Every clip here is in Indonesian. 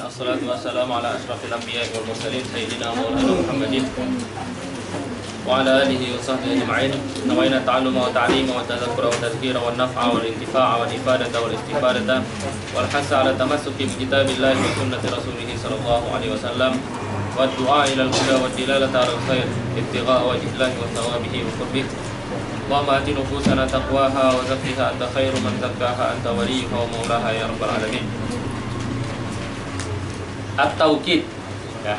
alamin. Assalatu wassalamu ala asyrafil anbiya'i wal mursalin sayyidina maulana Muhammadin wa ala alihi wa sahbihi ajma'in. Nawaina ta'alluma wa ta'lima wa tadhakkura wa tadhkira wa naf'a wal intifa'a wal ifadata wal istifadata wal hasa ala tamassuki bi kitabillahi wa sunnati rasulih sallallahu alaihi wasallam wa du'a ila al-huda wa dilalata ala al-khair ibtigha'a wajhillahi wa thawabihi wa qurbih. Allahumma ati nufusana taqwaha wa zakkiha anta khairu man zakkaha anta waliyuha wa maulaha ya rabbal alamin. At-taukid ya.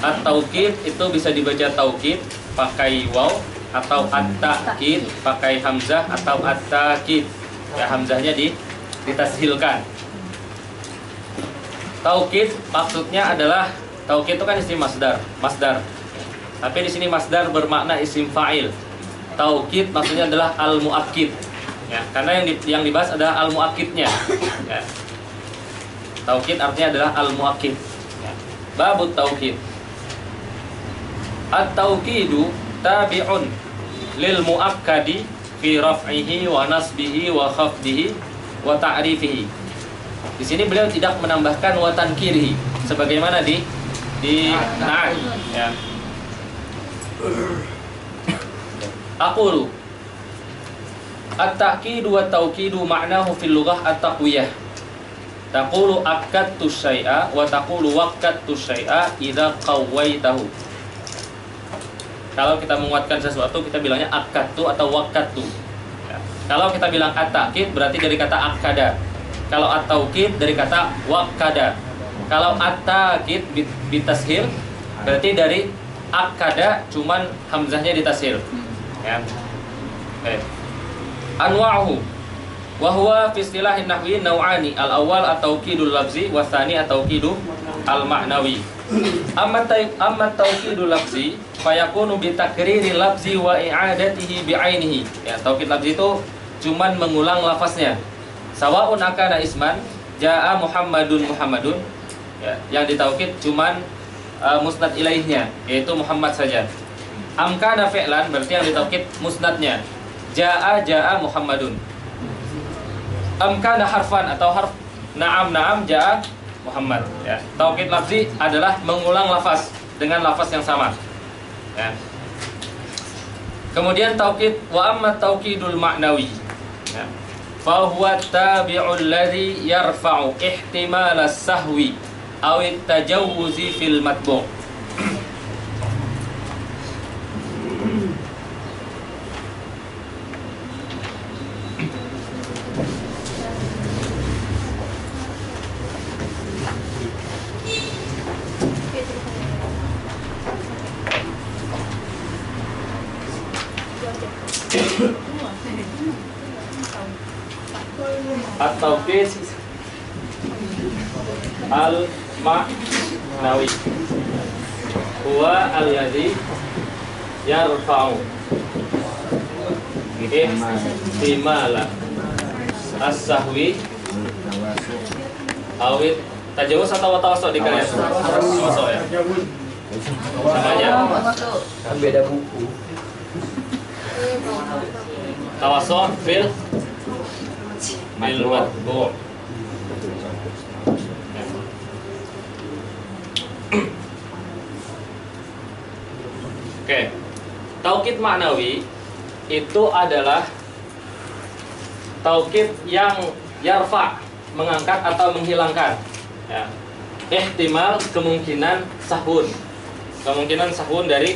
At-taukid itu bisa dibaca taukid pakai waw atau at-ta'kid pakai hamzah atau at-ta'kid. Ya, hamzahnya ditashilkan. Taukid maksudnya adalah taukid itu kan isim masdar. Tapi di sini masdar bermakna isim fa'il. Taukid maksudnya adalah al-muakkid. Ya, karena yang dibahas adalah al-muakkidnya. Ya. Taukid artinya adalah al-muakkid. Ya. Babut taukid. At-taukidu tabi'un lil muakkadi fi raf'ihi wa nasbihi wa khafdihi wa ta'rifihi. Di sini beliau tidak menambahkan wa tankirihi sebagaimana di na'at ya. Aqulu at-ta'kidu wa taukidu ma'nahu fil lughah at-taqwiyah. Taqulu akkadtu syai'a wa taqulu waqqadtu syai'a idza qawwaitahu. Kalau kita menguatkan sesuatu kita bilangnya akkadtu atau waqqadtu. Ya. Kalau kita bilang at-ta'kid berarti dari kata akkada. Kalau at-taukid dari kata waqqada. Kalau at-ta'kid bitashil berarti dari akkada cuman hamzahnya ditashil. Ya. Oke. Anwa'uhu wa huwa fi istilahin nahwi naw'ani. Al-awwal at-taukidul lafzi wa tsani at-taukidu al-ma'nawi. Amma taukidul lafzi fayakunu bi takriri lafzi wa i'adatihi bi 'ainihi. Ya, taukid lafzi itu cuman mengulang lafaznya. Sawa'un akana isman jaa Muhammadun. Ya, yang ditaukid cuman musnad ilaihnya yaitu Muhammad saja. Amkana fi'lan berarti yang ditaukid musnadnya. Jaa Muhammadun. Amkana harfan atau harf na'am jaa Muhammad. Ya. Taukid lafzi adalah mengulang lafaz dengan lafaz yang sama. Ya. Kemudian taukid wa amma taukidul ma'nawi. Ya. Fa huwa tabi'ul ladzi yarfa'u ihtimal as-sahwi aw at-tajawuzi fil matbu'. At-taukid al-ma'nawi huwa alladzi yarfa'u ihtimala as-sahwi awit tajawuz atau tawassul di kalian? Tawassul ya. Sama aja. Kan beda buku. Tawassul fil matbu'. Oke. Taukid ma'nawi itu adalah taukid yang yarfa, mengangkat atau menghilangkan. Ya. Ihtimal kemungkinan sahun. Kemungkinan sahun dari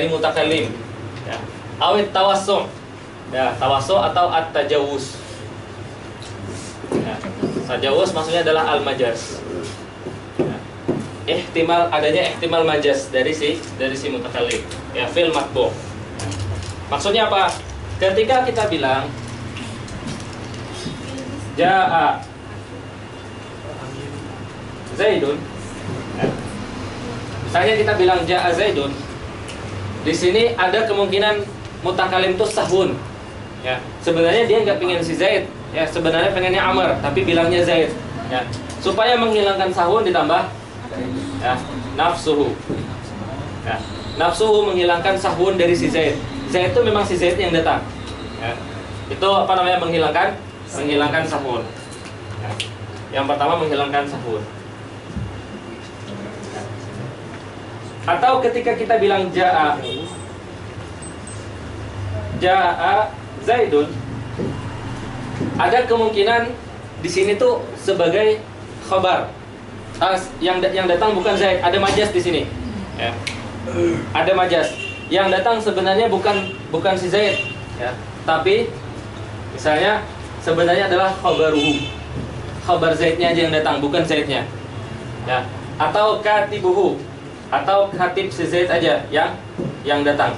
mutakallim. Ya. Awit tawassu'. Ya, tawassu atau at-tajawuz. Ya. Tajawuz maksudnya adalah al-majaz. Ya. Adanya ihtimal majaz dari si mutakallim. Ya, fil matbu'. Maksudnya apa? Ketika kita bilang jaa Zaidun, ya. Misalnya kita bilang jaa Zaidun, di sini ada kemungkinan mutakallim itu sahun. Ya, sebenarnya dia nggak pengen si Zaid, ya sebenarnya pengennya Amr, tapi bilangnya Zaid. Ya, supaya menghilangkan sahun ditambah ya, nafsuhu. Ya, nafsuhu menghilangkan sahun dari si Zaid. Zaid itu memang si Zaid yang datang. Ya. Itu apa namanya? Menghilangkan sahun. Ya. Yang pertama menghilangkan sahun. Atau ketika kita bilang jaa Zaidun, ada kemungkinan di sini tuh sebagai khabar. Yang datang bukan Zaid, ada majas di sini. Ya. Ada majas. Yang datang sebenarnya bukan si Zaid, ya. Tapi misalnya sebenarnya adalah khabaruhu. Khabar Zaidnya aja yang datang, bukan Zaidnya. Ya. Atau katibuhu, atau katib si Zaid aja yang datang.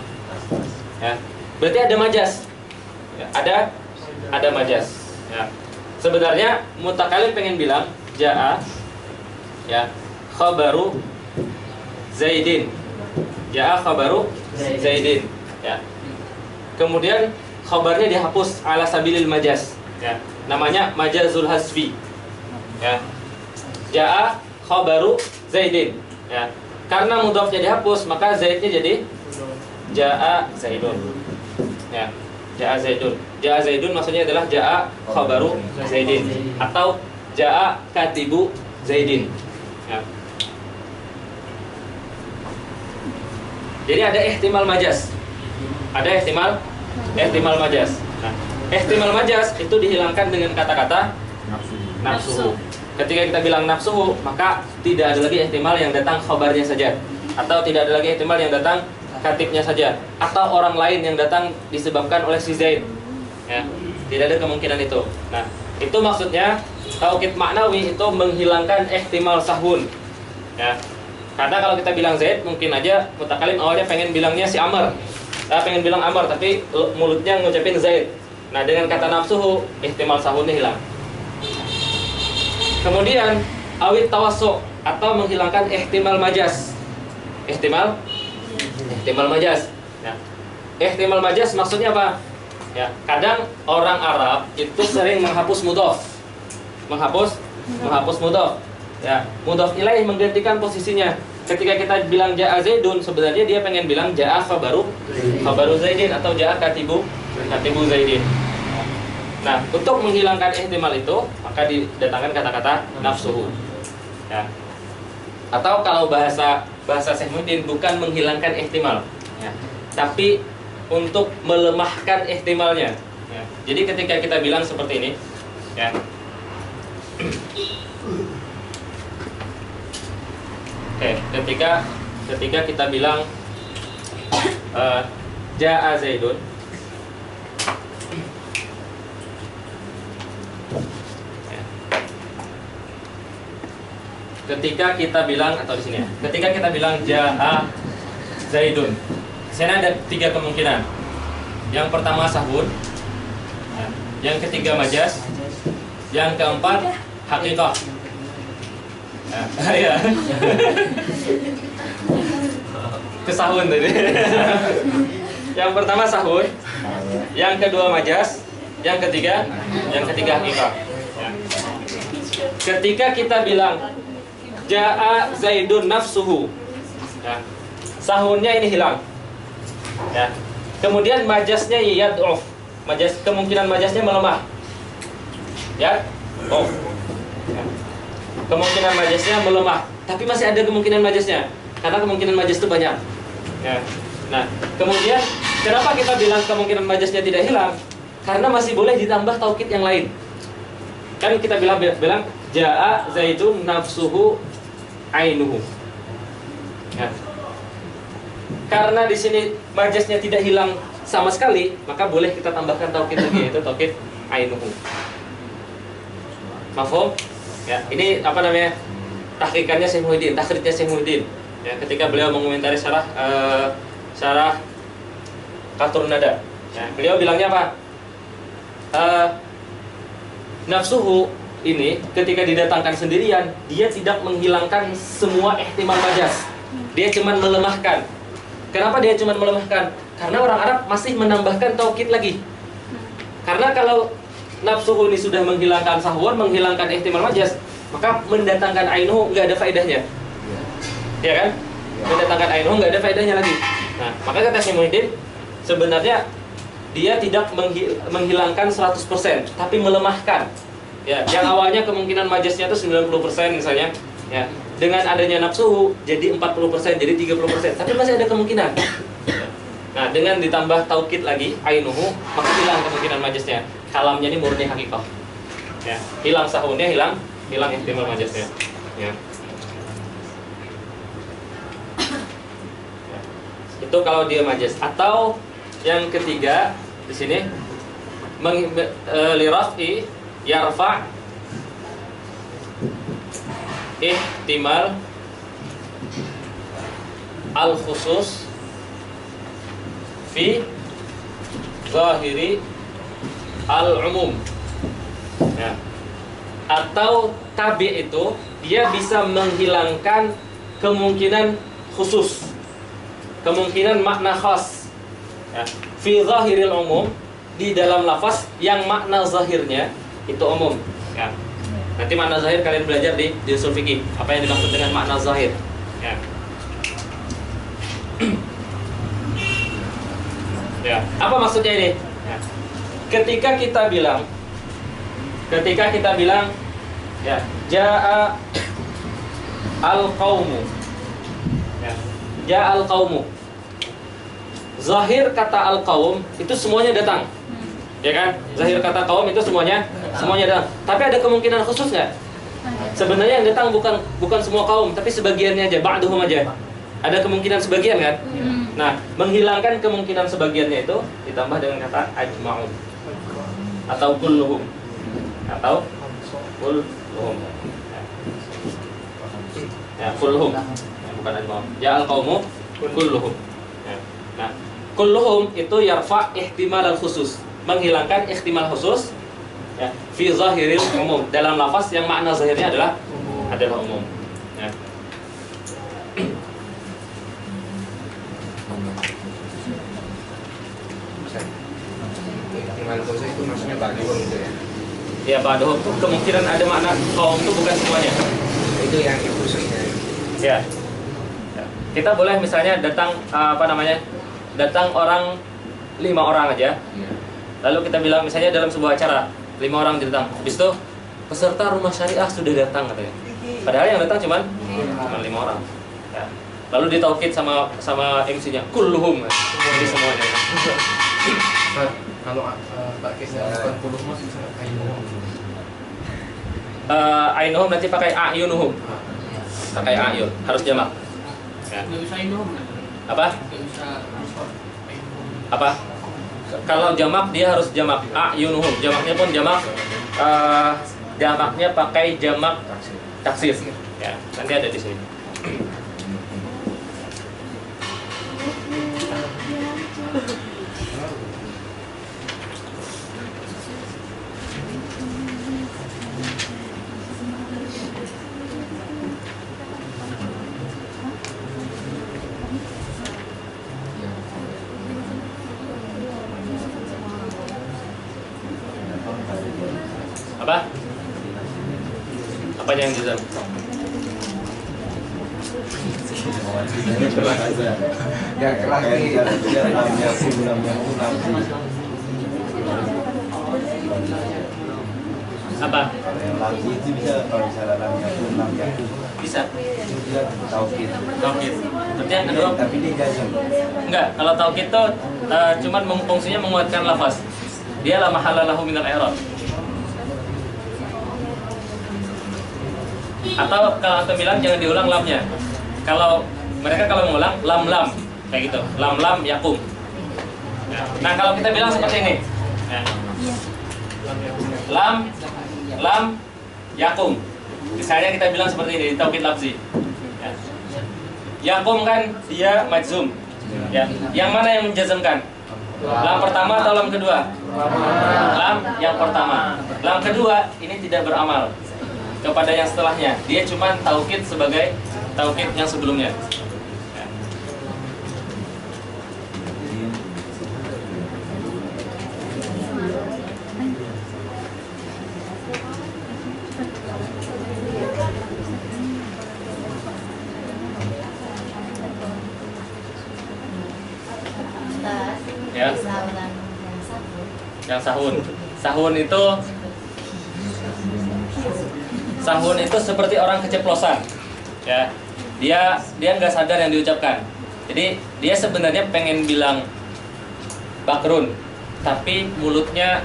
Ya. Berarti ada majas. Ya, ada majas. Ya. Sebenarnya mutakalim pengen bilang jaa, ya, khabaru Zaidin. Jaa khabaru Zaidin. Ya. Kemudian khabarnya dihapus ala sabilil majas. Ya. Namanya majazul hasfi. Ya. Jaa khabaru Zaidin. Ya. Karena mudhafnya dihapus, maka Zaidnya jadi jaa Zaidun. Ya. Jaa Zaidun. Jaa Zaidun maksudnya adalah jaa khabaru Zaidin atau jaa katibu Zaidin. Ya. Jadi ada ihtimal majas. Ada ihtimal majas. Nah, ihtimal majas itu dihilangkan dengan kata-kata nafsu. Ketika kita bilang nafsu, maka tidak ada lagi ihtimal yang datang khabarnya saja, atau tidak ada lagi ihtimal yang datang katibnya saja, atau orang lain yang datang disebabkan oleh si Zaid. Ya, tidak ada kemungkinan itu. Nah, itu maksudnya taukid maknawi itu menghilangkan ihtimal sahun. Ya. Karena kalau kita bilang Zaid, mungkin aja mutakalim awalnya pengen bilangnya si Amr. Pengen bilang Amr, tapi mulutnya ngucapin Zaid. Nah, dengan kata nafsuhu, ihtimal sahunnya hilang. Kemudian awit tawassu atau menghilangkan ihtimal majas. Ihtimal majas. Ya. Ihtimal majas maksudnya apa? Ya, kadang orang Arab itu sering menghapus mudhaf. Menghapus mudhaf. Ya, mudhaf ilaih menggantikan posisinya. Ketika kita bilang jaa Zaidun, sebenarnya dia pengen bilang jaa khabaru Zaidin atau jaa katibu Zaidin. Nah, untuk menghilangkan ihtimal itu, maka didatangkan kata-kata nafsuhu. Ya. Atau kalau bahasa Syekh Muhyiddin bukan menghilangkan ihtimal, ya, tapi untuk melemahkan ihtimalnya. Ya. Jadi ketika kita bilang seperti ini, ya. Oke, ketika kita bilang jaa Zaidun, ketika kita bilang, atau di sini ya, ketika kita bilang jaa Zaidun, di sini ada 3 kemungkinan. Yang pertama sahun, yang ketiga majas, yang keempat hakikah. Ya. Kesahun tadi. Yang pertama sahun, yang kedua majas, yang ketiga hakikah. Ya. Ketika kita bilang jaa Zaidun nafsuhu, ya, sahunnya ini hilang. Ya. Kemudian majasnya yad'uf. Kemungkinan majasnya melemah. Ya. Oh. Ya. Kemungkinan majasnya melemah, tapi masih ada kemungkinan majasnya, karena kemungkinan majas itu banyak. Ya. Nah, kemudian kenapa kita bilang kemungkinan majasnya tidak hilang? Karena masih boleh ditambah taukid yang lain. Kan kita bilang jaa Zaidun nafsuhu ainuhu. Ya. Karena di sini majasnya tidak hilang sama sekali, maka boleh kita tambahkan taukid lagi, yaitu taukid ainuhu. Mafhum? Ya, ini apa namanya? Tahqiqannya Syekh Muhyiddin, takhrijnya Syekh Muhyiddin. Ya, ketika beliau mengomentari syarah Qatrun Nada. Ya, beliau bilangnya apa? Nafsuhu ini ketika didatangkan sendirian, dia tidak menghilangkan semua ihtimal majas. Dia cuma melemahkan. Kenapa dia cuma melemahkan? Karena orang Arab masih menambahkan taukid lagi. Karena kalau nafsuhu ini sudah menghilangkan sahwan, menghilangkan ihtimal majas, maka mendatangkan ainuhu nggak ada faedahnya. Ya kan? Mendatangkan ainuhu nggak ada faedahnya lagi. Nah, maka kata Syekh Muhyiddin, sebenarnya dia tidak menghilangkan 100%, tapi melemahkan. Ya, yang awalnya kemungkinan majasnya itu 90% misalnya, ya. Dengan adanya nafsuhu jadi 40%, jadi 30%, tapi masih ada kemungkinan. Nah, dengan ditambah taukid lagi ainuhu, maka hilang kemungkinan majasnya. Kalamnya ini murni hakikah. Ya, hilang sahunnya, hilang ihtimal majasnya. Ya. Itu kalau dia majas. Atau yang ketiga di sini lirafi yarfa ihtimal al khusus fi zahiri al umum. Ya. Atau tabi itu dia bisa menghilangkan kemungkinan khusus, kemungkinan makna khas, ya. Fi zahiril umum, di dalam lafaz yang makna zahirnya itu umum, ya. Nanti makna zahir kalian belajar di usul fikih, apa yang dimaksud dengan makna zahir, ya. Ya, apa maksudnya ini? Ya. Ketika kita bilang ya, jaa al-qaumu. Ya, jaa al-qaumu. Zahir kata al-qaum itu semuanya datang. Ya kan? Zahir kata qaum itu semuanya datang. Tapi ada kemungkinan khusus nggak? Sebenarnya yang datang bukan semua kaum, tapi sebagiannya aja, ba'duhum aja. Ada kemungkinan sebagian kan? Nah, menghilangkan kemungkinan sebagiannya itu ditambah dengan kata ajma'un atau kulluhum. Atau kulluhum. Ya, kulluhum. Ya, bukan ajma'un. Ya al-qaumu kulluhum. Ya. Nah, kulluhum itu yarfa ihtimal al-khusus, menghilangkan ihtimal khusus, ya, fi zahiril umum, dalam lafaz yang makna zahirnya adalah umum, ya. Ihtimal khusus itu maksudnya ba'duhum gitu ya? Ya, ba'duhum itu kemungkinan ada makna kaum itu bukan semuanya. Itu yang khususnya. Ya. Ya. Kita boleh misalnya datang datang orang 5 orang aja. Ya. Lalu kita bilang misalnya dalam sebuah acara 5 orang datang. Habis itu peserta rumah syariah sudah datang katanya. Padahal yang datang cuma 5 orang. Ya. Lalu ditaukid sama MC-nya kulluhum. Jadi semuanya. Kalau pakai bukan kulluhum bisa ainuhum. Ainuhum nanti pakai ayunuhum. Pakai ayun, harus jamak. Ya. Nggak bisa ainuhum. Apa? Nggak bisa Apa? Kalau jamak dia harus jamak ayunuhum. Jamaknya pun jamaknya pakai jamak taksir. Ya, nanti ada di sini. Apa? Apanya yang jazam? Yang terakhir Apa? Lagi itu bisa kalau misalnya lam yakun Bisa. itu bisa taukid. Taukid. Berarti yang kedua Tapi dia jazm. enggak, kalau taukid itu cuman fungsinya menguatkan lafaz. Dia la mahalla lahu minal i'rab. Atau kalau antum bilang jangan diulang lamnya. Kalau mereka mengulang lam kayak gitu. Lam yakum. Ya. Nah, kalau kita bilang seperti ini. Ya. Lam yakum. Misalnya kita bilang seperti ini di taukid lafzi. Ya. Yakum kan dia majzum. Ya. Yang mana yang menjazmkan? Lam pertama atau lam kedua? Lam yang pertama. Lam kedua ini tidak beramal kepada yang setelahnya. Dia cuma taukid sebagai taukid yang sebelumnya. Ya. Ustaz, Ya. bisa ulang yang Yang sahun. Sahun itu seperti orang keceplosan. Ya. Dia nggak sadar yang diucapkan. Jadi dia sebenarnya pengen bilang bakrun, tapi mulutnya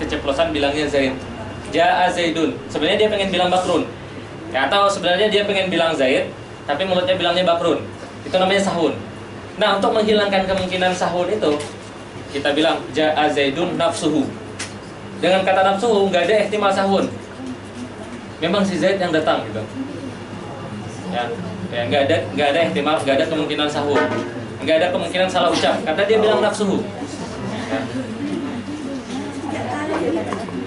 keceplosan bilangnya Zaid. Ja'a Zaidun. Sebenarnya dia pengen bilang bakrun. Ya, atau sebenarnya dia pengen bilang Zaid, tapi mulutnya bilangnya bakrun. Itu namanya sahun. Nah, untuk menghilangkan kemungkinan sahun itu, kita bilang Ja'a Zaidun nafsuhu. Dengan kata nafsuhu nggak ada ihtimal sahun. Memang si Zaid yang datang gitu. Ya nggak ada ihtimal, nggak ada kemungkinan sahun, nggak ada kemungkinan salah ucap karena dia bilang nafsuhu. Ya.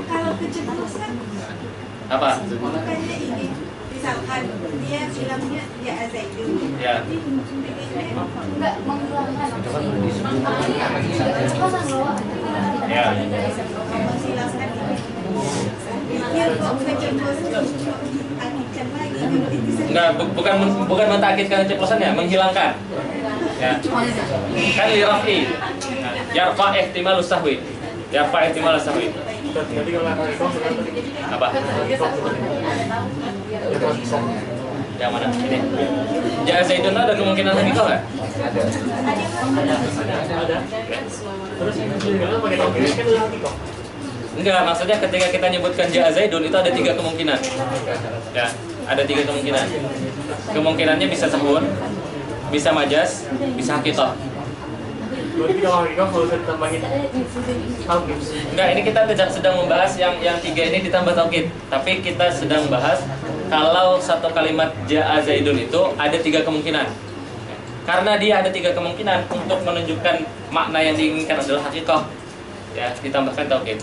Kalau keceplosan Apa? bukannya ini, misalkan dia bilangnya ya Zaidun, Ya. tapi pengennya Enggak menghilangkan Ya. menghilangkan biar kok keceplosan akhirkan lagi Enggak, bukan mentakidkan keceplosannya, menghilangkan. Ya. Kan li raf'i. Nah, yarfa ihtimalus sahwi. Yarfa ihtimalus sahwi. Tadi kalau Hakikoh Apa? Yang mana? Ini. Ja Zaidun ada kemungkinan hakikoh enggak? ada. Terus kalau pakai taukid kan udah Hakikoh. Enggak, maksudnya ketika kita nyebutkan Ja Zaidun itu ada 3 kemungkinan. Ya, ada 3 kemungkinan. Kemungkinannya bisa sahun, bisa majas, bisa hakikoh. Berarti kalau Hakikoh kalau saya ditambahin taukid. Enggak, ini kita tidak sedang membahas yang 3 ini ditambah taukid. Tapi kita sedang bahas kalau satu kalimat Ja'a Zaidun itu ada 3 kemungkinan. Karena dia ada 3 kemungkinan untuk menunjukkan makna yang diinginkan adalah hakikoh. Ya, ditambahkan taukid.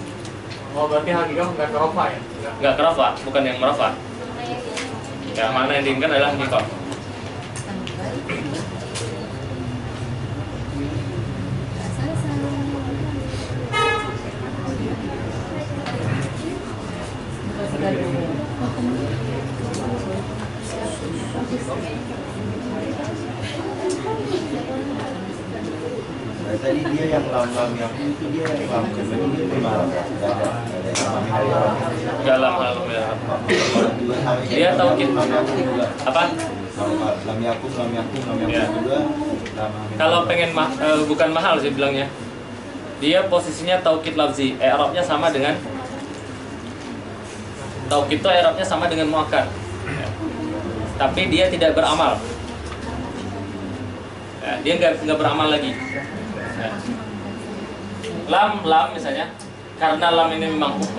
Oh berarti Hakikoh nggak kerofa ya? Enggak kerafa, bukan yang merafa. Ya, makna yang diinginkan adalah hakikoh. Nah, tadi dia yang lam yang itu dia yang lam kedua dia lima lam. Enggak ada sama Arab. Dalam hal ya. Dia taukid. Apa? Lam yakum Ya. juga. Kalau pengen bukan mahal sih bilangnya. Dia posisinya taukid lafzi. I'rabnya sama dengan taukid itu i'rabnya sama dengan muakkad. Ya. Tapi dia tidak beramal. Ya, dia nggak beramal lagi. Ya. Lam misalnya, karena lam ini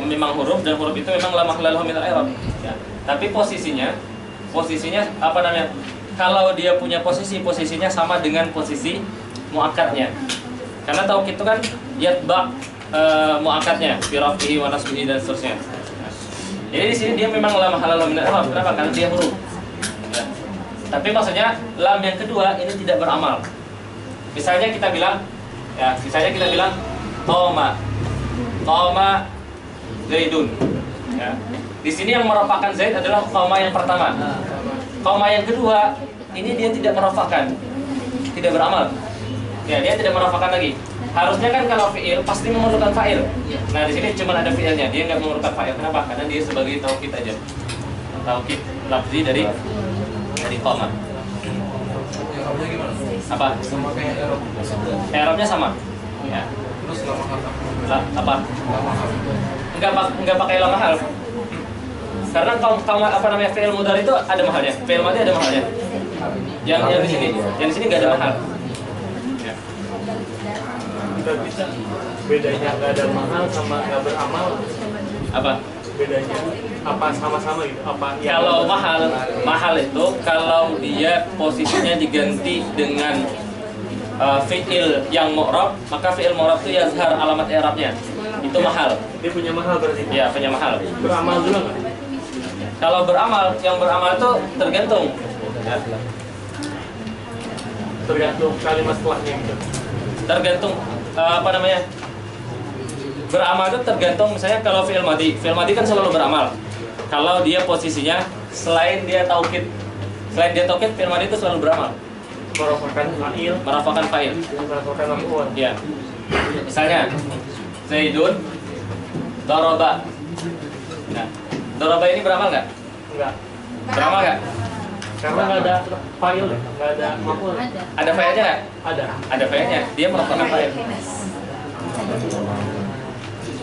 memang huruf dan huruf itu memang la mahlalahu min al-i'rab. Ya. Tapi posisinya apa namanya? Kalau dia punya posisinya sama dengan posisi muakkadnya. Karena taukid itu kan yatba muakkadnya, fi raf'ihi wa nasbihi dan seterusnya. Jadi di sini dia memang la mahlalahu min al-i'rab. Kenapa? Karena dia huruf. Ya. Tapi maksudnya lam yang kedua ini tidak beramal. Misalnya kita bilang qoma Zaidun. Ya. Di sini yang merofakkan Zaid adalah qoma yang pertama. Qoma yang kedua ini dia tidak merofakkan, tidak beramal. Ya, dia tidak merofakkan lagi. Harusnya kan kalau fi'il pasti memerlukan fa'il. Nah, di sini cuma ada fi'ilnya, dia nggak memerlukan fa'il. Kenapa? Karena dia sebagai taukid aja. Taukid lafzi dari qoma. Apa? Sama kayak Arab. I'rabnya sama. Ya. Terus lama kata. Apa? Enggak pakai lam mahal. Karena kalau apa namanya fi'il mudhari itu ada mahalnya. Fi'il madhi ada mahalnya. Yang di sini enggak ada mahal. Ya. Kita bisa bedanya nggak ada mahal sama nggak beramal. Apa? Bedanya apa sama-sama gitu? Apa? Kalau mahal itu kalau dia posisinya diganti dengan fi'il yang mu'rab, maka fi'il mu'rab itu yazhar alamat i'rabnya. Itu mahal. Dia punya mahal berarti. Ya, punya mahal. Beramal juga nggak? Kalau yang beramal itu tergantung. Ya. Tergantung kalimat setelahnya gitu. Tergantung apa namanya? Beramal itu tergantung misalnya kalau fi'il madhi kan selalu beramal. Kalau dia posisinya selain dia taukid fi'il madhi itu selalu beramal. Merafakan fa'il. Merafakan fa'il. Merafakan maf'ul. Ya. Misalnya Zaidun doroba. Nah, doroba ini beramal nggak? Enggak. Beramal nggak? Karena nggak ada file, nggak ada maf'ul. Ada failnya nggak? Ada. Ada failnya. Dia merupakan fail.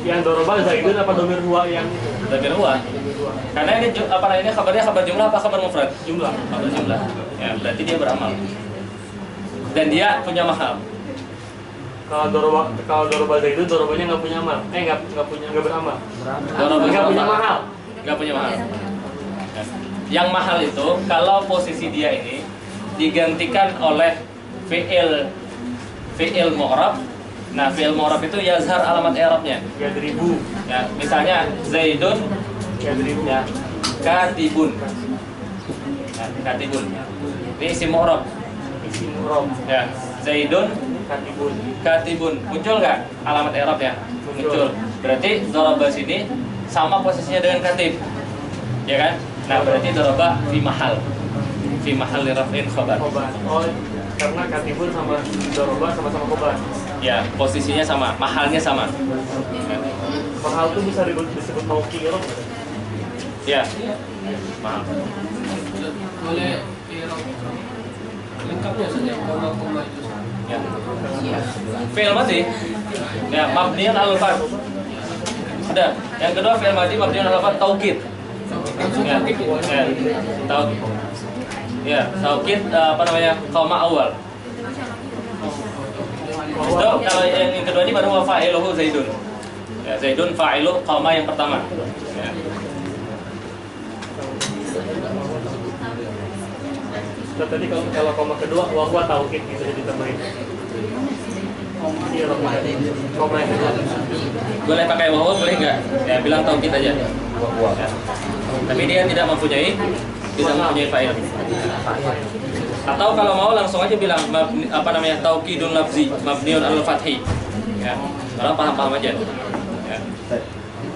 Yang doroba Zaidun apa domir huwa yang itu? Dhamir huwa. Karena ini ini kabarnya kabar jumlah apa kabar mufrad? Jumlah. Kabar jumlah. Ya, berarti dia beramal. Dan dia punya mahal. Kalau doroba Zaidun, dorobanya nggak punya amal. Nggak beramal. Doroba Nggak punya doroba. mahal. Nggak punya mahal. Ya. Yang mahal itu kalau posisi dia ini digantikan oleh fi'il mu'rab. Nah, fi'il mu'rab itu yazhar alamat i'rabnya. Ya 1000. Ya, misalnya Zaidun Ya 1000. ya katibun. Ya, katibun. Ini isim mu'rab. Isim rom. Ya, Zaidun Katibun. katibun. Muncul nggak alamat i'rabnya? Muncul. Berarti doroba sini sama posisinya dengan katib. Ya kan? Nah, berarti doroba fi mahal. Fi mahal raf'in khabar. Khobar. Oh, karena katibun sama doroba sama-sama khobar. Ya, posisinya sama, mahalnya sama. Mahal itu bisa disebut mauqirah. Ya. Mahal. Oleh lengkapnya saja koma-koma itu. Ya. Fi'il madhi. Ya, mabniun 'alal fath. Sudah. Yang kedua fi'il madhi mabniun 'alal fath taukid. Ya. Ya. Taukid. Ya, taukid apa namanya? Koma awal. So, kalau yang kedua ini baru fa'iluhu Zaidun. Ya, Zaidun fa'ilu koma yang pertama. Ya. Nah, tadi kalau koma kedua wahwa taukid bisa ditambahin. Iya, koma yang kedua. Boleh pakai wawu, boleh nggak? Ya, bilang taukid aja. Ya. Tapi dia tidak mempunyai fa'il. Atau kalau mau langsung aja bilang taukidun lafzi mabniun al fathi. Ya. Orang paham-paham aja. Ya.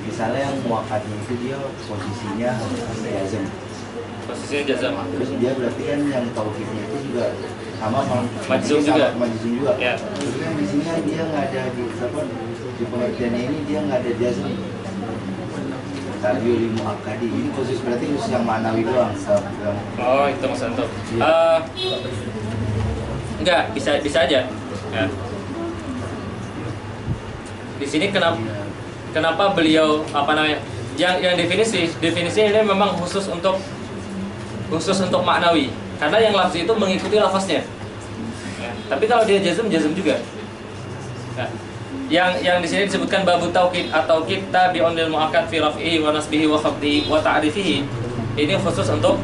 Misalnya yang muakadnya itu dia posisinya jazm. Posisinya jazam. Terus dia berarti kan yang taukidnya itu juga sama Majzum juga. Majzum juga. Ya. Terus kan di sini kan dia nggak ada di pengertiannya ini dia nggak ada jazm. Tabiul muakkadi ini khusus berarti khusus yang manawi doang. Oh, itu Mas Anto. Enggak, bisa aja. Ya. Di sini kenapa beliau yang definisi ini memang khusus untuk maknawi. Karena yang lafzi itu mengikuti lafaznya. Ya. Tapi kalau dia jazm juga. Ya. Yang di sini disebutkan babu taukid atau kita bi'unil muakkad fi raf'ihi wa nasbihi wa khafdihi wa ta'rifihi. Ini khusus untuk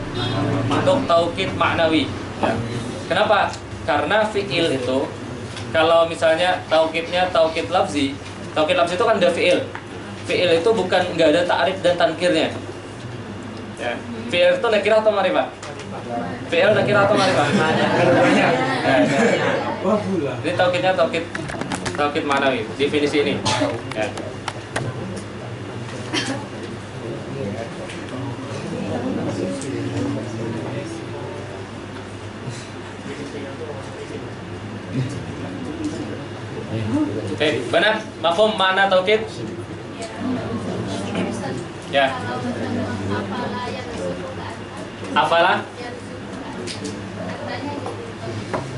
taukid maknawi. Ya. Kenapa? Karena fi'il itu kalau misalnya taukidnya taukid lafzi itu kan ada fi'il. Fi'il itu bukan nggak ada ta'rif dan tankirnya. Ya. Fi'il itu nakirah atau ma'rifah? Fi'il nakirah atau ma'rifah? Ini taukidnya taukid ma'nawi, definisi ini. Ya. Benar? Mafhum makna taukid? Ya. Apalah?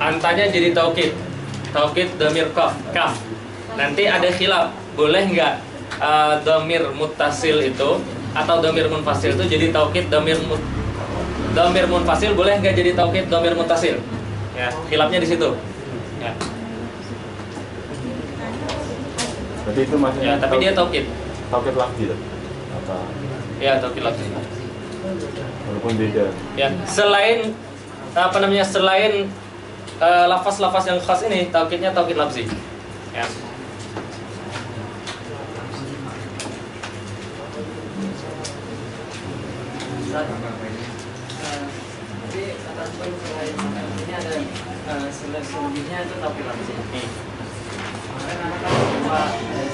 Antanya jadi taukid. Taukid dhamir kaf. Nanti ada khilaf, boleh nggak dhamir muttasil itu atau dhamir munfasil itu jadi taukid dhamir munfasil, boleh nggak jadi taukid dhamir muttasil? Ya, khilafnya di situ. Ya. Berarti itu maksudnya Ya, tapi dia taukid. taukid lafzi tuh. Apa? Ya, taukid lafzi. Walaupun beda. Ya, selain lafaz-lafaz yang khas ini, taukidnya taukid lafzi. Ya. Jadi atas poin selain ini ada selebihnya itu taukid lafzi. Karena kalau cuma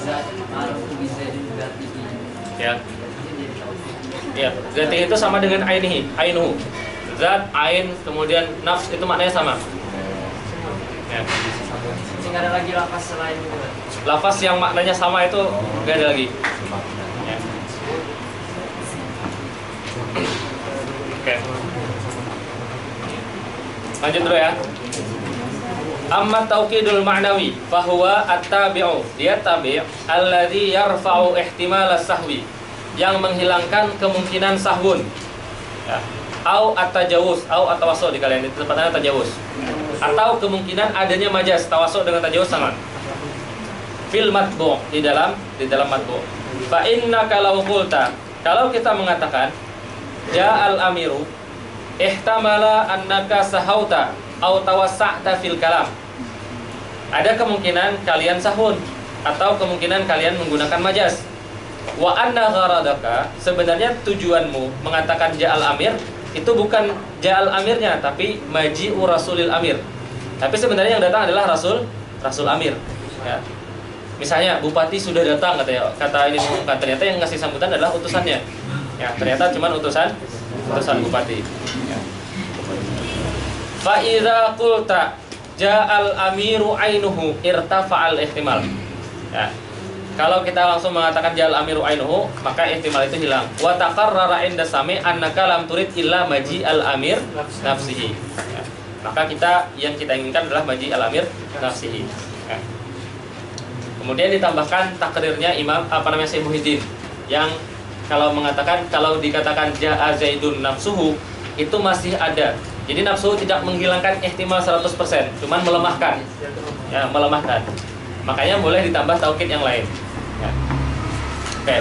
zat ma'ruf bisa juga tinggi. Ya. Ya, zati itu sama dengan ainuhu. Zat, ain, kemudian nafs itu maknanya sama. Ya. nggak ada lagi lapas selain itu. Lafaz yang maknanya sama itu nggak ada lagi. Ya. Oke. Lanjut dulu ya. Amma taukidul ma'nawi fahuwa at-tabi'u. Dia tabi' alladzi yarfa'u ihtimal as-sahwi, yang menghilangkan kemungkinan sahwun. Ya. Au at-tajawuz, au at-tawassul di kalian itu tepatnya tajawuz. Atau kemungkinan adanya majas, tawassul dengan tajawuz sama. Fil matbu' di dalam matbu'. Fa inna kalau qulta, kalau kita mengatakan ja'al amiru ihtamala annaka sahauta au tawassa'ta fil kalam. Ada kemungkinan kalian sahun atau kemungkinan kalian menggunakan majas. Wa anna gharadaka, sebenarnya tujuanmu mengatakan ja'al amir itu bukan ja'al amirnya tapi maji'u rasulil amir. Tapi sebenarnya yang datang adalah rasul amir. Ya. Misalnya bupati sudah datang kata ini mengumumkan, ternyata yang ngasih sambutan adalah utusannya. Ya, ternyata cuma utusan bupati. Ya. Fa idza qulta ja'al amiru ainuhu irtafa'al ihtimal. Ya. Kalau kita langsung mengatakan ja'al amiru ainuhu, maka ihtimal itu hilang. Wa taqarrara inda sami annaka lam turid illa maji al amir nafsihi. Ya. Maka yang kita inginkan adalah maji al amir nafsihi. Ya. Kemudian ditambahkan takrirnya Imam Syekh Muhyiddin yang kalau dikatakan ja'a Zaidun nafsuhu itu masih ada. Jadi nafsu tidak menghilangkan ihtimal 100%, cuman melemahkan. Ya, melemahkan. Makanya boleh ditambah taukid yang lain. Ya. Oke.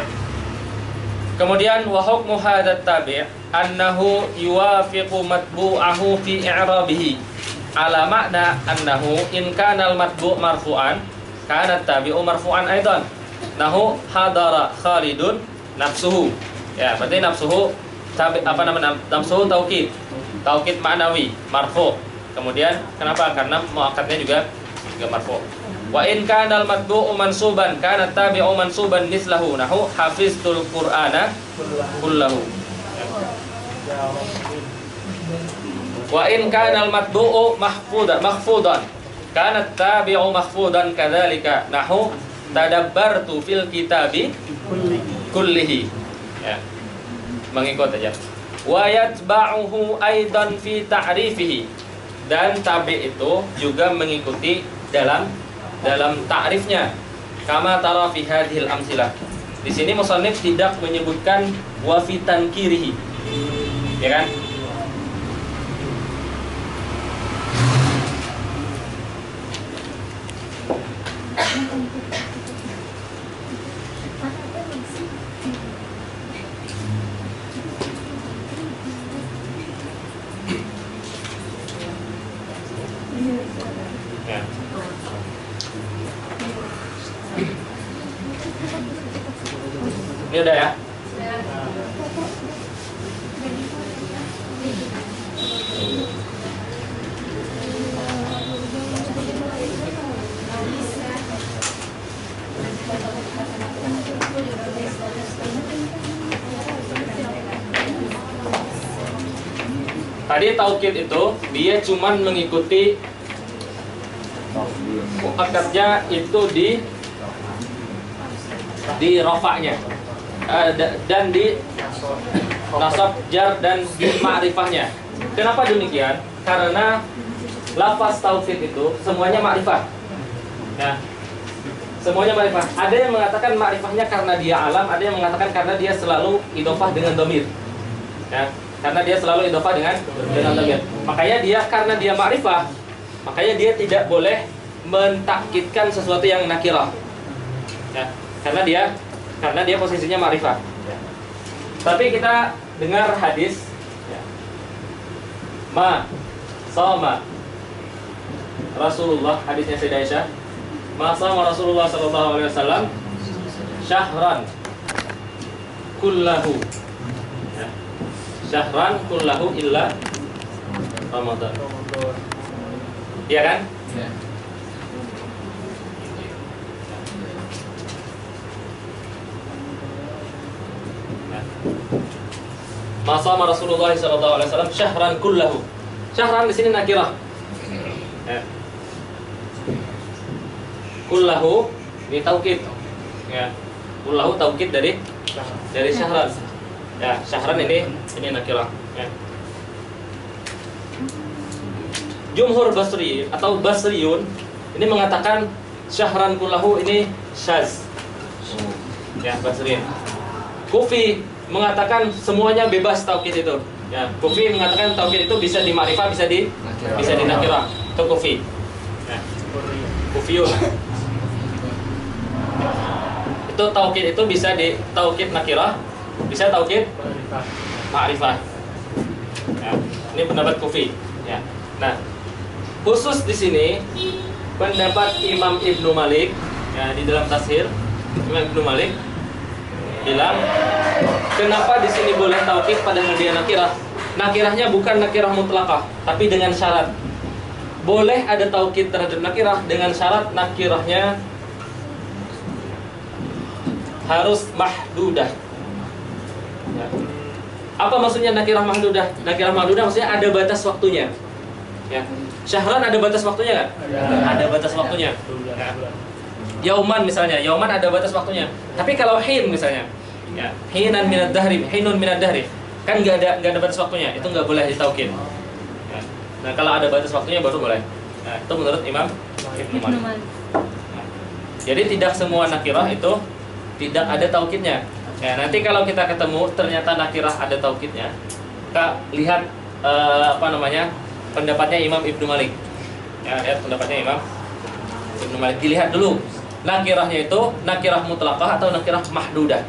Kemudian wa hukmu hadat tabi' annahu yuwafiqu matbu'ahu fi i'rabihi ala makna annahu in kana al-matbu' marfu'an kana tabi'u marfu'an aidan. Nahu hadara Khalidun nafsuhu. Ya, berarti nafsuhu nafsuhu taukid ma'nawi marfu. Kemudian kenapa? Karena muakkadnya juga marfu. Wa in kana al-matbu'u mansuban kana tabi'u mansuban mislahu nahu hafiztul qur'ana kullahu. Wa in kana al-matbu'u mahfudan kana tabi'u mahfudan kadzalika nahu tadabbartu fil kitabi kullihi. Ya. Mengikut aja. Wa yatba'uhu aidan fi ta'rifihi, dan tabi' itu juga mengikuti dalam ta'rifnya. Kama tara fi hadhil amsilah. Di sini musannif tidak menyebutkan wa fi tankirihi. Ya kan? Ya. Ini udah ya? Tadi taukid itu dia cuman mengikuti akadnya itu di rafa'nya dan di nasab jar dan di ma'rifahnya. Kenapa demikian? Karena lafaz taukid itu semuanya ma'rifah. Nah, semuanya ma'rifah. Ada yang mengatakan ma'rifahnya karena dia alam, ada yang mengatakan karena dia selalu idhofah dengan dhamir. Ya, karena dia selalu idhofah dengan dhamir. Makanya dia karena dia ma'rifah, makanya dia tidak boleh mentakkidkan sesuatu yang nakirah. Ya, karena dia posisinya ma'rifah. Ya. Tapi kita dengar hadis ya. Ma sama Rasulullah, hadisnya Sayyidah Aisyah, ma sama Rasulullah sallallahu alaihi wasallam syahran kullahu. Ya. Syahran kullahu illa Ramadan. Iya kan? Ya. Masama Rasulullah sallallahu alaihi wasallam syahran kullahu. Syahran di sini nakirah. Ya. kullahu ini taukid. Ya. Kullahu taukid dari syahran. Ya, syahran ini nakirah. Ya. Jumhur Basri atau Basriyun ini mengatakan syahran kullahu ini syaz. Ya, Basriyun. Kufi mengatakan semuanya bebas taukid itu. Ya, Kufi mengatakan taukid itu bisa di ma'rifah, bisa di nakirah. Itu Kufi. Ya. Kufiyun. Itu taukid itu bisa di taukid nakirah, bisa taukid ma'rifah. Ya, ini pendapat Kufi. Ya. Nah, khusus di sini pendapat Imam Ibnu Malik ya, di dalam tafsir Imam Ibnu Malik bilang kenapa di sini boleh taukid padahal dia nakirah. Nakirahnya bukan nakirah mutlaqah, tapi dengan syarat. Boleh ada taukid terhadap nakirah dengan syarat nakirahnya harus mahdudah. Ya. Apa maksudnya nakirah mahdudah? Nakirah mahdudah maksudnya ada batas waktunya. Ya. Syahran ada batas waktunya nggak? Ada batas waktunya. Ya. Yauman misalnya, yauman ada batas waktunya. Tapi kalau hin misalnya, ya, hinun minad dahri, kan nggak ada batas waktunya, itu nggak boleh ditaukid. Ya. Nah kalau ada batas waktunya baru boleh. Nah, itu menurut Imam Ibnu Malik. Nah, jadi tidak semua nakirah itu tidak ada taukidnya. Ya, nanti kalau kita ketemu ternyata nakirah ada taukidnya, kita lihat pendapatnya Imam Ibnu Malik. Ya, lihat pendapatnya Imam Ibnu Malik. Dilihat dulu nakirahnya itu nakirah mutlaqah atau nakirah mahdudah.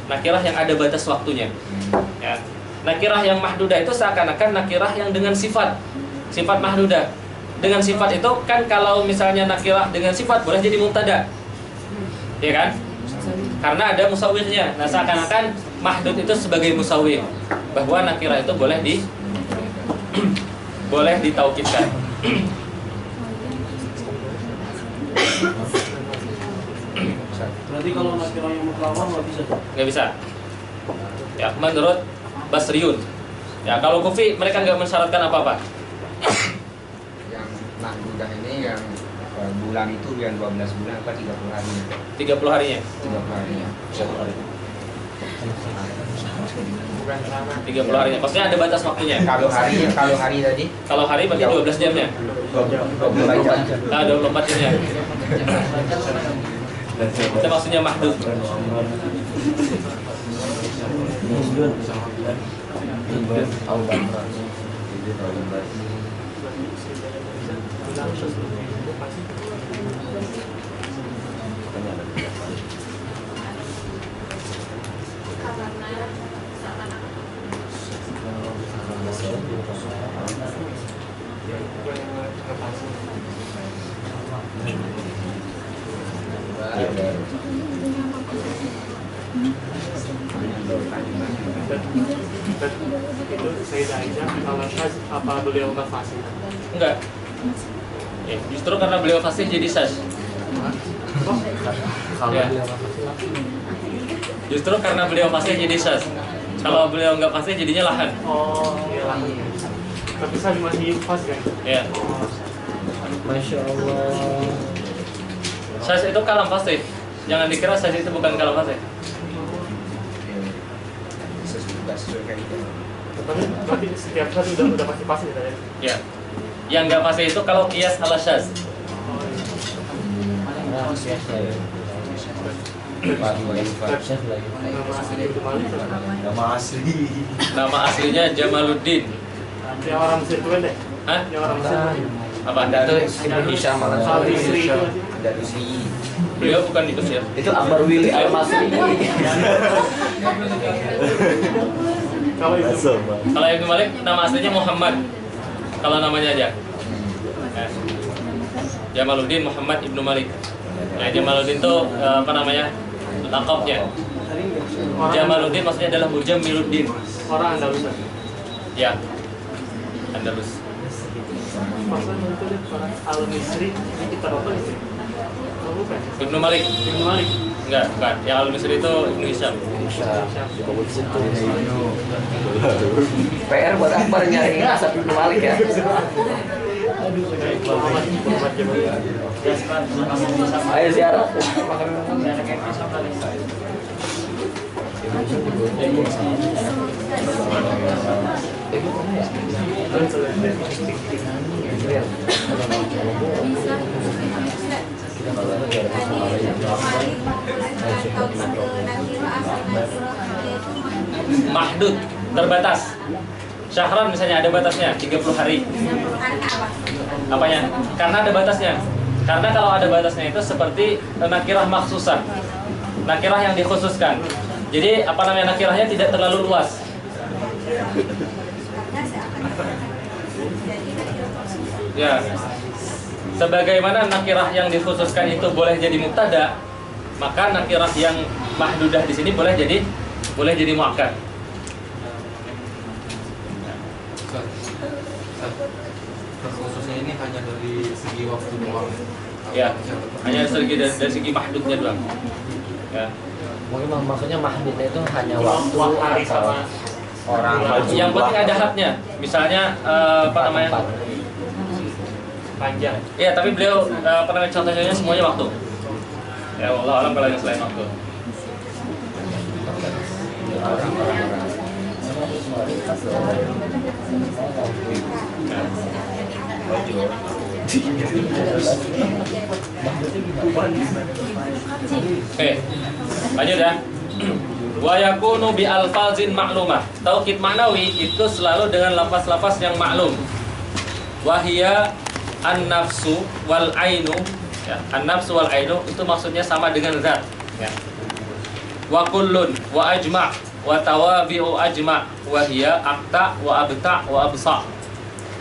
Nakirah yang ada batas waktunya. Ya. Nakirah yang mahdudah itu seakan-akan nakirah yang dengan sifat mahdudah. Dengan sifat itu kan kalau misalnya nakirah dengan sifat boleh jadi mubtada. Ya kan? Karena ada musawwirnya. Nah, seakan-akan mahdud itu sebagai musawwir, bahwa nakirah itu boleh ditaukidkan. Berarti kalau nakirah yang mutlaqah nggak bisa? Nggak bisa. Ya, menurut Basriyun. Ya, kalau Kufi mereka nggak mensyaratkan apa-apa. Yang mahdudah ini yang bulan itu yang 12 bulan apa 30 harinya? 30 harinya. 30 harinya. 30 harinya. Maksudnya ada batas waktunya. Kalau hari tadi? Kalau hari berarti 12 jamnya. 24 jam. Nah, 24 jamnya. Itu maksudnya mahdud. Itu Sayyidah Aisyah kalau syaz apa beliau nggak fasih? Enggak. Justru karena beliau fasih jadi syaz. Ya. Justru karena beliau fasih jadi syaz. Kalau beliau nggak fasih jadinya lahan. Oh, iya lah. Tapi saya masih fasih kan? Ya. Masya Allah. Syaz itu kalam fasih. Jangan dikira syaz itu bukan kalam fasih. Sesuai kayak gitu. Berarti setiap syaz udah pasti fasih ya? Ya. Yang nggak fasih itu kalau qiyas ala syaz. Nama asli. Nama aslinya Jamaluddin. Yang orang Mesir itu kan deh? Hah? Yang orang Mesir. Apa? Ibnu Hisham Al-Misri itu. dari si Beliau bukan di Mesir. Itu Akbar Willy Al-Masri. Kalau itu Kalau Ibnu Malik nama aslinya Muhammad. Kalau namanya aja. Ya. Jamaluddin Muhammad Ibnu Malik. Ya, Jamaluddin itu apa namanya? Laqabnya. Jamaluddin maksudnya adalah Mujammiluddin. orang Andalus. Ya. Andalus. Maksudnya itu orang Al-Misri ini kita apa sih? Oh, bukan. Ibnu Malik. Ibnu Malik. Enggak, bukan. Yang Al-Misri itu Ibnu Hisham. PR buat Akbar nyari asap Ibnu Malik ya. Ayo ziarah. Mahdud, terbatas. Syahran misalnya ada batasnya 30 hari. Apanya? Karena ada batasnya. Karena kalau ada batasnya itu seperti nakirah maksusah. Nakirah yang dikhususkan. Jadi apa namanya, nakirahnya tidak terlalu luas. Ya. Sebagaimana nakirah yang dikhususkan itu boleh jadi mubtada, maka nakirah yang mahdudah di sini boleh jadi muakkad. Khususnya ini hanya dari segi waktu doang. Ya, hanya dari segi mahdudnya doang. Ya. Mungkin maksudnya mahdudnya itu hanya Waktu hari sama orang Yang penting ada haknya. Misalnya apa namanya? panjang. Iya, tapi beliau apa namanya, contohnya semuanya waktu. Ya Allah alam kalau yang selain waktu. Oke, lanjut ya. Wa yakunu bi alfazin ma'lumah. Taukid ma'nawi itu selalu dengan lafaz-lafaz yang maklum. Wahia an-nafsu wal ainu. Ya, an-nafsu wal ainu itu maksudnya sama dengan zat. Ya. Wa kullun wa ajma' wa tawabi'u ajma' wa hiya aqta wa abta' wa absa'.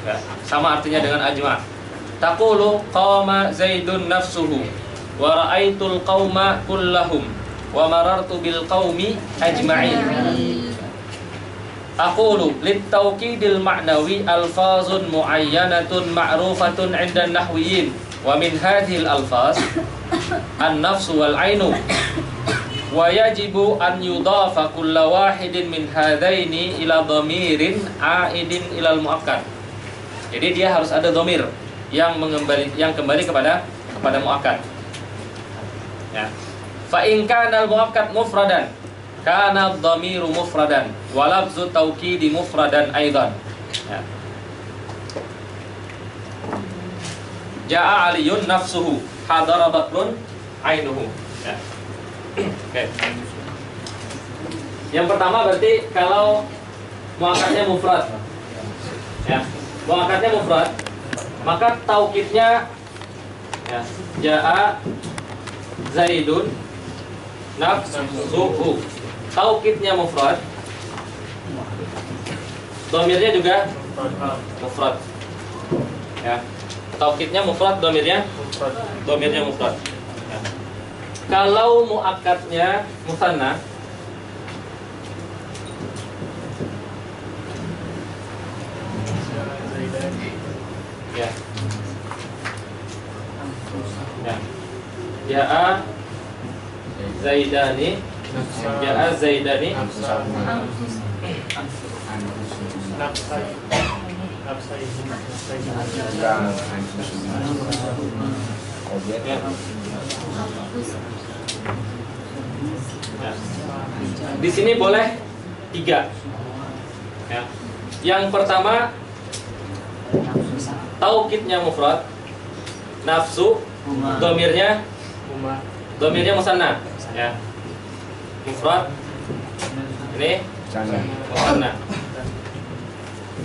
Ya, sama artinya dengan ajma'. Taqulu qama Zaidun nafsuhu wa ra'aitul qauma kullahum wa marartu bil qaumi ajma'in. Aqulu lit-tawkidil ma'nawi alfazun muayyanatun ma'rufatun 'inda an-nahwiyyin wa min hadhil alfaz an-nafsu wal 'ainu wa yajibu an yudafa kulla wahidin min hadaini ila dhamirin 'aidin ila al-muakkad. Jadi dia harus ada dhamir yang kembali kepada muakkad. Ya. Fa in kana al-muakkad mufradan kana ad-dhamiru mufradan wa lafzu tawkidi mufradan aidan. Ya. Ja'a Aliyun nafsuhu hadara Bakrun ainuhu. Ya. Oke. Yang pertama berarti kalau muakkadnya mufrad. Ya. Muakkadnya mufrad, maka taukidnya ya, Ja'a Zaidun nafsuhu. Taukidnya mufrad, dhamirnya juga mufrad. Ya. Taukidnya mufrad, dhamirnya mufrad. Ya. Kalau muakkadnya musanna, ya. Ya. Ja'a Zaidani, Ja'a Zaidani, ya. Ya. Di sini boleh 3. Ya. Yang pertama taukidnya mufrad, nafsu, dhamirnya musanna, ya. Mufrad ini musanna.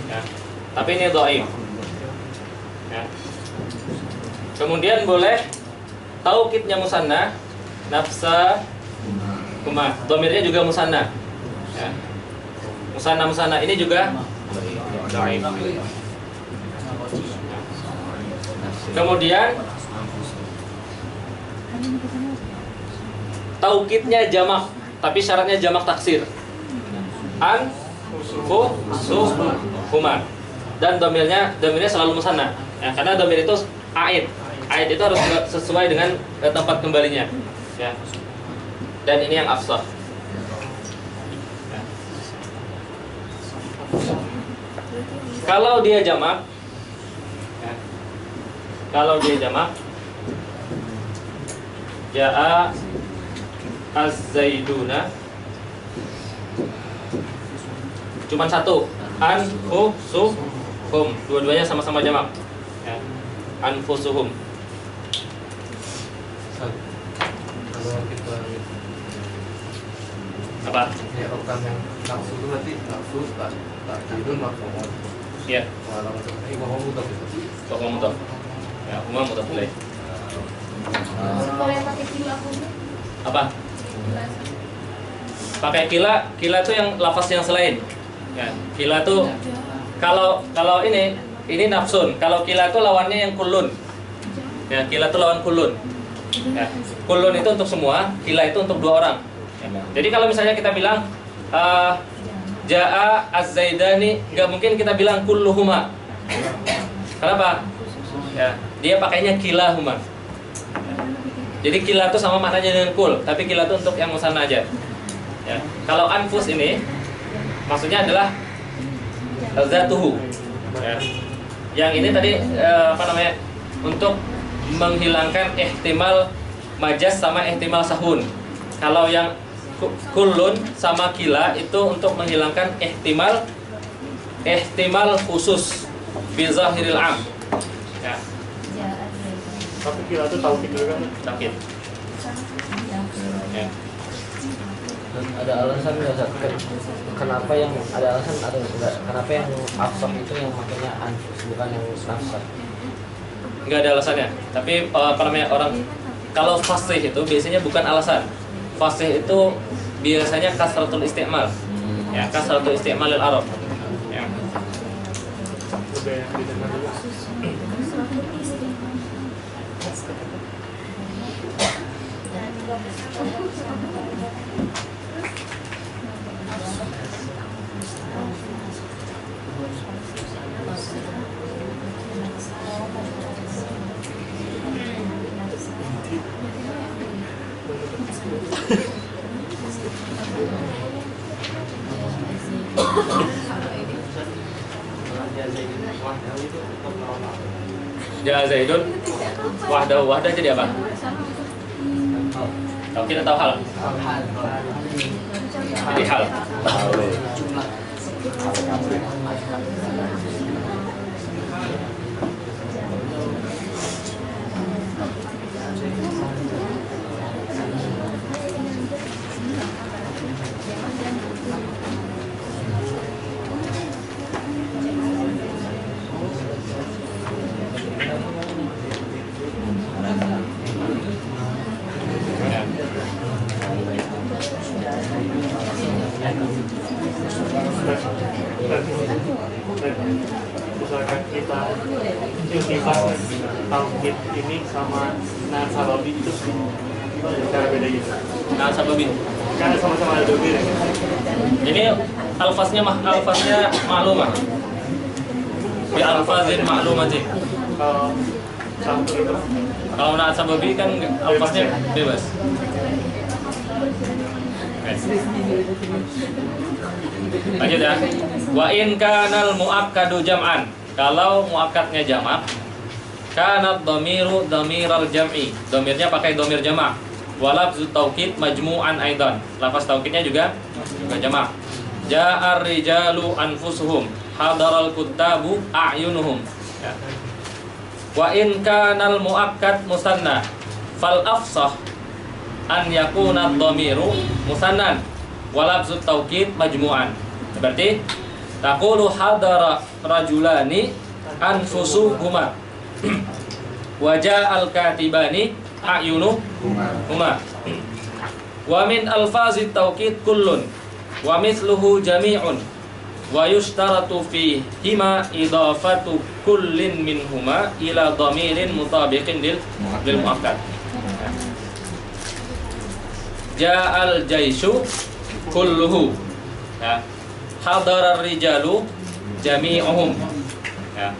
Ya. Tapi ini dhaif. Ya. Kemudian boleh taukidnya musanna, nafsa, kuma, dhamirnya juga musanna. Ya. Musanna ini juga dhaif. Kemudian taukidnya jamak, tapi syaratnya jamak taksir. An, fu, su, huma. Dan dhamirnya selalu musanna. Ya, karena dhamir itu aid. Aid itu harus sesuai dengan tempat kembalinya. Ya. Dan ini yang afsah. Ya. Kalau dia jamak, ya, kalau dia jamak, ja'a az-zaiduna, cuman satu, anfusuhum, dua-duanya sama-sama jamak, ya. Anfusuhum. Kalau kita Apa? ya orang yang nafsu itu berarti nafsu tak tidur mafhum. Ya, Kalau ini mau mudah itu. kok mudhaf. Ya, huma mudhaf ilaih. Kalau yang pakai kila aku Apa? Pakai kila tuh yang lafaz yang selain. Ya, kila tuh kalau ini nafsun. Kalau kila tuh lawannya yang kulun. Ya, kila tuh lawan kulun. Ya, kulun itu untuk semua, kila itu untuk dua orang. Ya. Jadi kalau misalnya kita bilang ja'a az-zaidani, nggak mungkin kita bilang kulluhuma. Kenapa? Ya, dia pakainya kilahuma. Jadi kila itu sama maknanya dengan kul, tapi kila itu untuk yang musanna aja. Ya. Kalau anfus ini maksudnya adalah zatuhu. Ya. Yang ini tadi untuk menghilangkan ihtimal majas sama ihtimal sahun. Kalau yang kulun sama kila itu untuk menghilangkan ihtimal khusus bi zahiril am. Ya. Tapi kira itu tahu gitu kan? Sakit. Ya. Dan ada alasan nggak Zat? Kenapa yang ada alasan atau enggak? Kenapa yang afsah itu yang makanya anfus bukan yang nafsah? Nggak ada alasannya. Tapi orang kalau fasih itu biasanya bukan alasan. Fasih itu biasanya kasratul isti'mal. Ya, kasratul isti'malil arab. Ya. Lebih didengar dulu. Ja Zaidun wahdah jadi apa? Tahu kita tahu hal. Jadi hal. Misalkan kita iltifat tauhid ini sama nasababi itu cara beda gitu. Nah, sababi. Karena sama-sama ada domir. Ini alfaznya maklumah. Bi alfazin maklumati. Kalau satu itu Kalau naat sababi kan alfaznya bebas. Lanjut ya. Wa in kanal muakkadu jam'an. Kalau muakkadnya jamak, kanat dhamiru dhamiral jam'i. Dhamirnya pakai dhamir jamak. Wa lafzu taukid majmu'an aidan. Lafaz taukidnya juga jamak. Ja'ar rijalu anfusuhum, hadaral kuttabu a'yunuhum. Ya. Wa in kanal muakkad musanna, fal afsah an yakuna dhamiru musannan wa lafzu taukid majmu'an. Berarti taqulu hadara rajulani anfusuhuma wa ja'al katibani a'yunuhuma. Wa min alfazit taukid kullun wa mithluhu jami'un wa yushtaratu fihima idafatu kullin minhuma ila dhamirin mutabiqin lil muakkad. Ja'al jaishu kulluhu, ya. Hadarar rijalu jami'uhum, ya.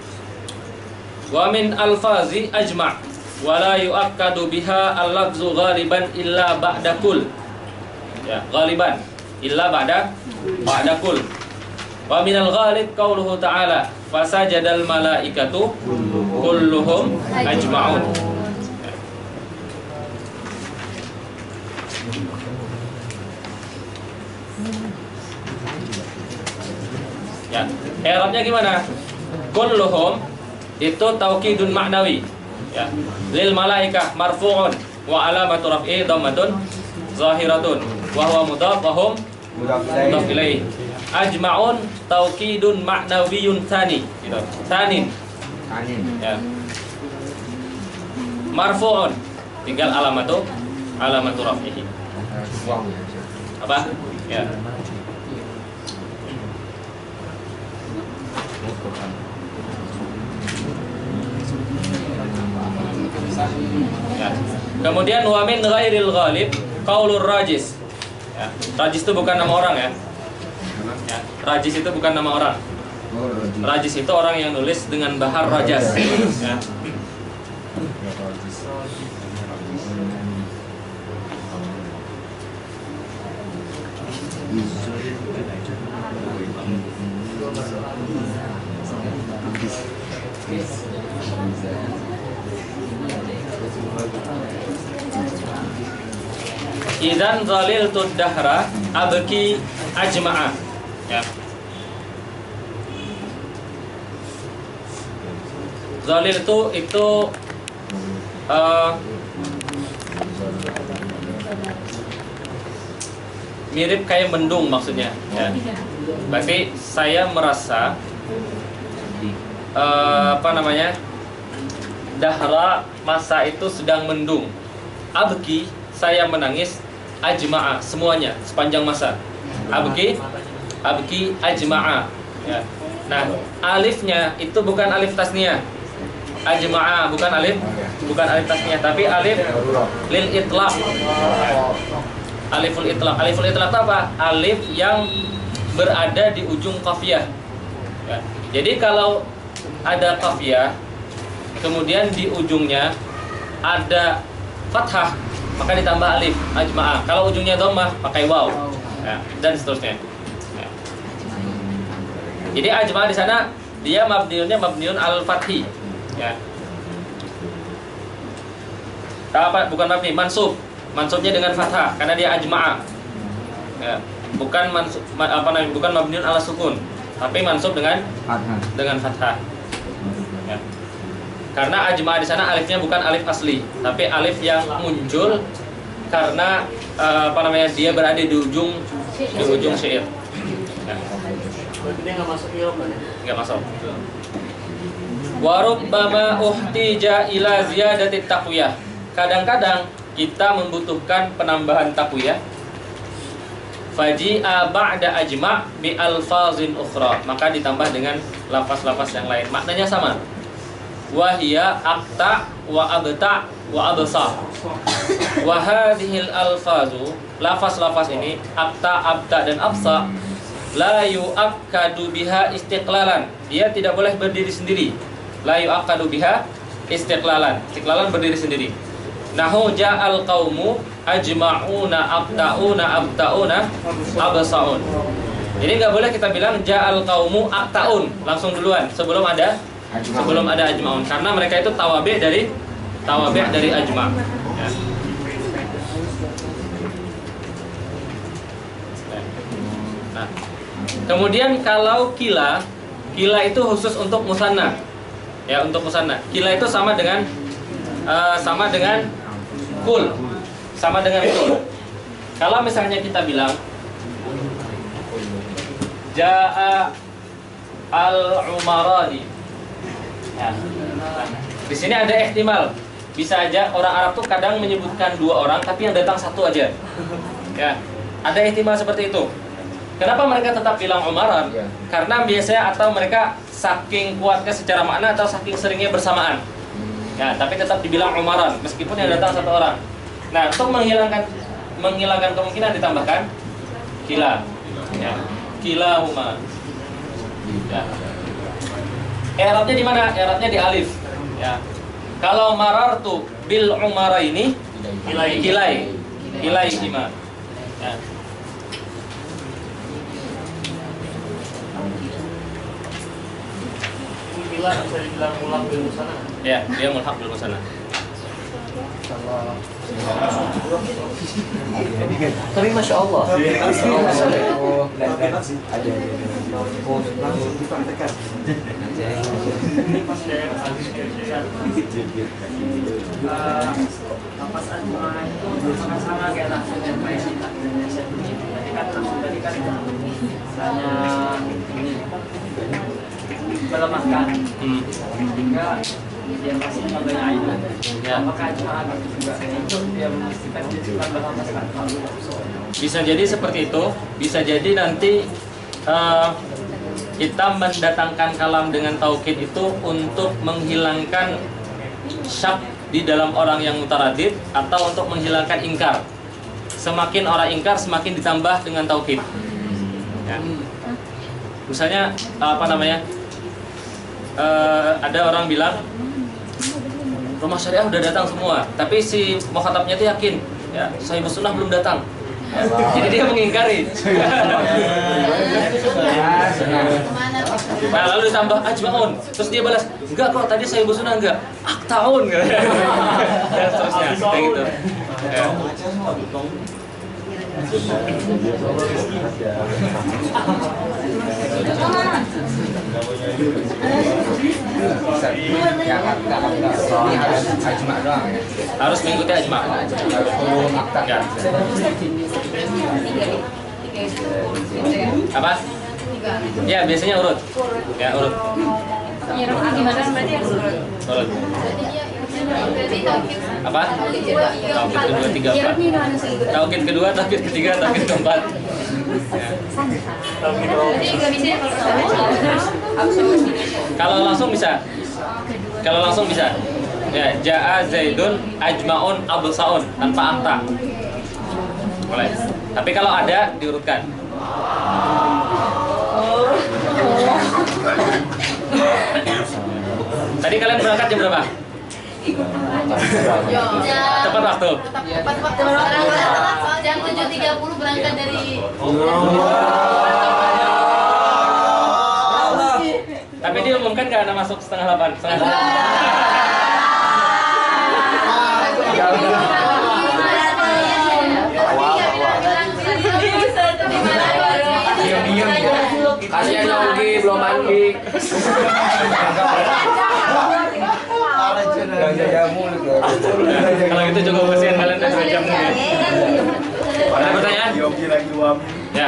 Wa min alfazi ajma' wa la yu'akkadu biha al-lafzu ghaliban illa ba'da kull, ya, ghaliban illa ba'da kull. Wa minal ghalib qauluhu ta'ala fasajadal malaikatu kulluhum ajma'un. Ya, i'rabnya gimana? Kulluhum itu taukidun ma'nawi. Ya. Lil malaikah marfu'un wa alamatu raf'i dhammatun zahiratun wa huwa mudhaf wa hum mudhaf ilaih. Ajma'un taukidun ma'nawiyyun tsani. Gitu. Tsanin. Ya. Marfu'un tinggal alamatu raf'ihi. Apa? Ya. Ya. Kemudian wa min ghairil ghalib qaulur rajis. Ya. Rajis itu bukan nama orang ya. Ya. Rajis itu bukan nama orang. Rajis itu orang yang nulis dengan bahar rajas. Ya. Idzan zaliltu dahra abki ajma'a. Ya. Zaliltu itu mirip kayak mendung maksudnya. Ya. Berarti saya merasa dahra masa itu sedang mendung. Abki saya menangis ajma'a semuanya sepanjang masa. Abki ajma'a. Ya. Nah, alifnya itu bukan alif tasniyah. Ajma'a bukan alif tasniyah tapi alif lil itlaq. Aliful itlaq. Aliful itlaq itu apa? Alif yang berada di ujung qafiyah. Ya. Jadi kalau ada qafiyah kemudian di ujungnya ada fathah maka ditambah alif ajma'a. Kalau ujungnya dhammah pakai waw. Ya, dan seterusnya. Ya. Jadi ajma'a di sana dia mabniun al-fathi. Ya. Apa? Bukan mabni, mansub. Mansubnya dengan fathah karena dia ajma'a. Ya. Bukan mansub bukan mabniun ala sukun, tapi mansub dengan fathah. Ya. Karena ajma'a di sana alifnya bukan alif asli, tapi alif yang muncul karena dia berada di ujung syair. Ya. Berarti dia nggak masuk i'rab kan ya? Nggak masuk. Wa rubbama uhtija ila ziyadati taqwiyah. Kadang-kadang kita membutuhkan penambahan taqwiyah. Faji'a ba'da ajma' bi alfazin ukhra. Maka ditambah dengan lafaz-lafaz yang lain. Maknanya sama. Wahia aqta wa abta wa absa. Wa hadhil alfazu, lafaz-lafaz ini aqta, abta dan absa la yu'akkadu biha istiqlalan. Dia tidak boleh berdiri sendiri. La yu'akkadu biha istiqlalan. Istiqlalan berdiri sendiri. Nahu ja'al qaumu ajma'una abta'una abta'una absa'un. Jadi nggak boleh kita bilang ja'al qaumu aqta'un langsung duluan sebelum ada ajma'un karena mereka itu tawabi' dari ajma'. Ya. Nah, kemudian kalau kila itu khusus untuk musanna. Ya, untuk musanna. Kila itu sama dengan kul. Sama dengan kul. Kalau misalnya kita bilang Ja'a al-umarani. Ya. Nah, di sini ada ihtimal. Bisa aja orang Arab tuh kadang menyebutkan dua orang tapi yang datang satu aja. Ya. Ada ihtimal seperti itu. Kenapa mereka tetap bilang umaran? Ya. Karena biasanya atau mereka saking kuatnya secara makna atau saking seringnya bersamaan. Ya, tapi tetap dibilang umaran meskipun yang datang satu orang. Nah, untuk menghilangkan kemungkinan ditambahkan kila. Ya. Kila huma. Ya. I'rabnya di mana? I'rabnya di alif. Ya. Kalau marartu bil umara ini kilai hima. Ya. pula bisa dibilang mulak bil musana. Ya, dia mulhaq bil musana. Tapi masya Allah. Pas ajma itu sama kayak langsung yang main di Indonesia begitu. Jadi kan langsung tadi kan hanya ini melemahkan. Sehingga dia masih banyak ayat. Apakah ajma juga itu dia memastikan dia cuma melemahkan? Bisa jadi seperti itu. Bisa jadi nanti kita mendatangkan kalam dengan taukid itu untuk menghilangkan syak di dalam orang yang mutaradid atau untuk menghilangkan ingkar. Semakin orang ingkar semakin ditambah dengan taukid. Ya. Misalnya apa namanya? Ada orang bilang rumah syariah udah datang semua, tapi si mukhatabnya itu yakin, ya, Sahibus Sunnah belum datang. Ya. Jadi dia mengingkari. Nah, lalu ditambah ajmaun, terus dia balas, enggak kok, tadi Sahibus Sunnah enggak, tahun kan. Dan seterusnya, kayak gitu. Ya. Yang akta ini harus ajma doang ya. Harus mengikuti ajma. Hukum akta Ya. Apa? Ya, biasanya urut. Ya, urut. Gimana berarti harus urut? Urut. Berarti taukid. Apa? Taukid kedua, tiga, empat. Taukid kedua, taukid ketiga, taukid keempat. Ya. Berarti nggak bisa ya kalau Kalau langsung bisa. Kalau langsung bisa. Ya, Ja'a Zaidun ajma'un absaun tanpa akta. Boleh. Tapi kalau ada diurutkan. Tadi kalian berangkat jam berapa? Tepat waktu. tepat waktu jam 7.30 berangkat dari Tapi diumumkan nggak ada masuk setengah 8? Setengah 8. Kasihan Yogi belum mandi. Kalau gitu cukup kasihan kalian udah 2 jam ya. Ada pertanyaan? Yogi lagi wami. Ya.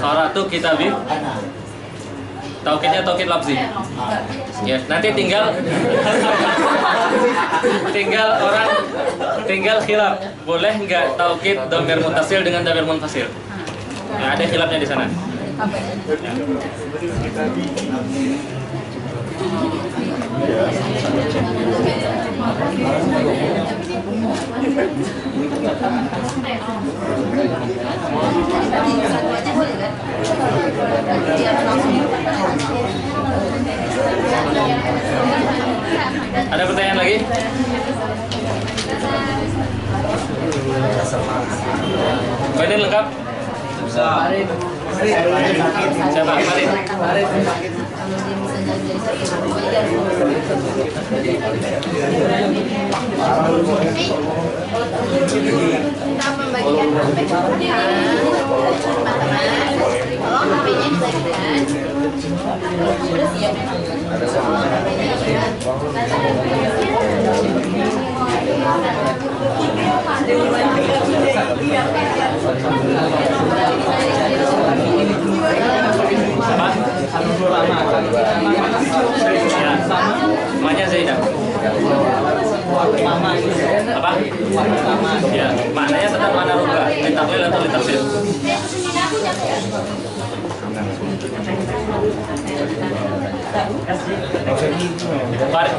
Qara'tu kitabi. Taukidnya taukid lafzi. Ya, nanti tinggal khilaf. Boleh nggak taukid dhamir muttasil dengan dhamir munfasil? Ya, ada khilafnya di sana. Ada pertanyaan lagi? Badan lengkap? Siapa? Farid. kita pembagian aspek teman-teman. Kalau HP-nya dibagikan, udah siap memang. Namanya Zaidah. Apa? Ya, maknanya tetap mana rubah, litakwil atau litafsir. Farid.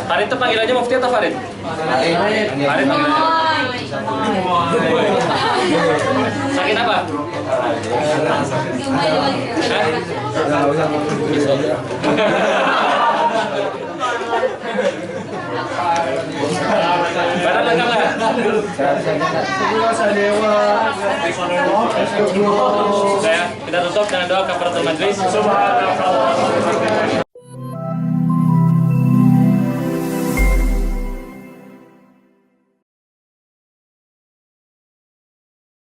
Farid itu panggilannya Mufti atau Farid? Farid panggilannya. Sakit apa? Badan lengkap nggak? Kita tutup dengan doa kafaratul majlis.